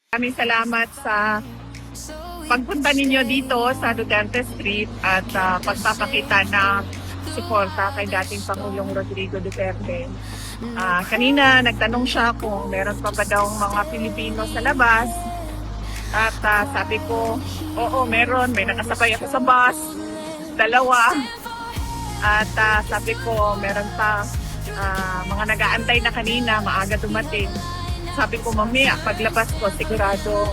Maraming salamat sa pagpunta ninyo dito sa Duterte Street at pagpapakita ng suporta kay dating Pangulong Rodrigo Duterte. Kanina nagtanong siya kung meron pa ba daw mga Pilipino sa labas. At sabi ko, oo meron, may nakasabay ako sa bus, dalawa. At sabi ko, meron pa mga nag-aantay na kanina, maaga dumating. Sabi ko, mamaya, paglabas ko, sigurado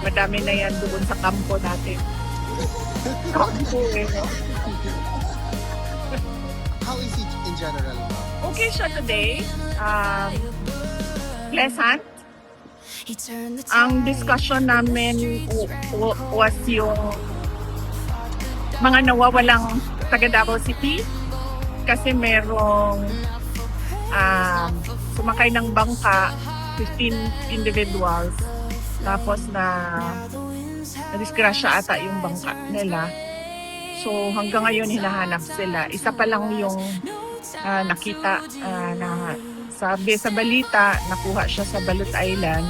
madami na yan doon sa kampo natin. Kampo eh, no? How is it in general? Okay siya today. Pleasant. Ang discussion namin was yung mga nawawalang taga Davao City kasi merong sumakay ng bangka 15 individuals tapos na-disgrasya ata yung bangka nila. So hanggang ngayon hinahanap sila. Isa pa lang yung nakita na sabi sa balita, nakuha siya sa Balut Island.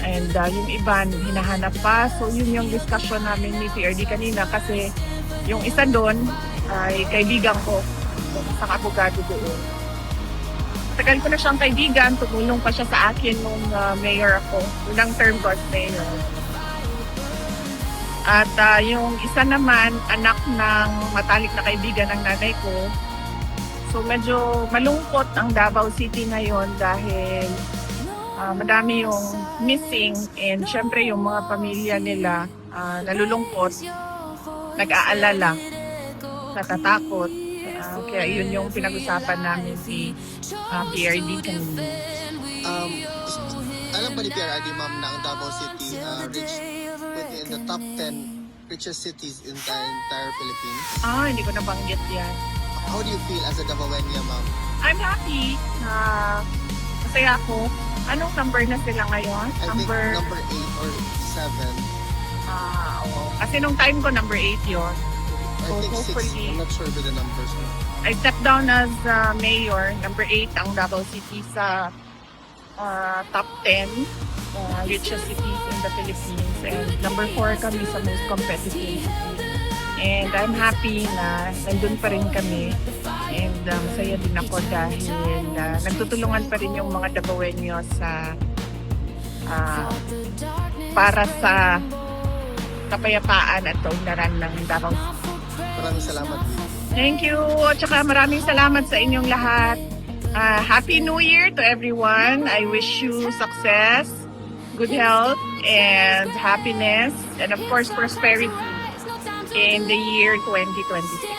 And yung iba hinahanap pa. So yun yung discussion namin ni PRD kanina kasi yung isa doon ay kaibigan ko, isang abogado doon. Tagal ko na siyang kaibigan, tumulong pa siya sa akin nung mayor ako, unang term ko as mayor. At yung isa naman, anak ng matalik na kaibigan ng nanay ko. So medyo malungkot ang Davao City ngayon dahil madami yung missing and syempre yung mga pamilya nila nalulungkot, nag-aalala, natatakot. Kaya yun yung pinag-usapan namin si PRD kanina. Alam ba ni PRD, ma'am, na ang Davao City reached within the top 10 richest cities in the entire Philippines? Hindi ko nabanggit yan. How do you feel as a Davaoeña, ma'am? I'm happy na masaya ako. Anong number na sila ngayon? I think number 8 or 7. Oo. Kasi nung time ko, number 8 yun. I So think 6. hopefully, I'm not sure with the numbers. I stepped down as mayor. Number 8 ang Davao City sa top 10 richest cities in the Philippines. And number 4 kami sa most competitive city. And I'm happy na nandun pa rin kami. And masaya din ako dahil nagtutulungan pa rin yung mga Davaoeños sa para sa kapayapaan at kaunlaran ng Davao City. Maraming salamat. Thank you. At saka maraming salamat sa inyong lahat. Happy New Year to everyone. I wish you success, good health, and happiness, and of course prosperity in the year 2026.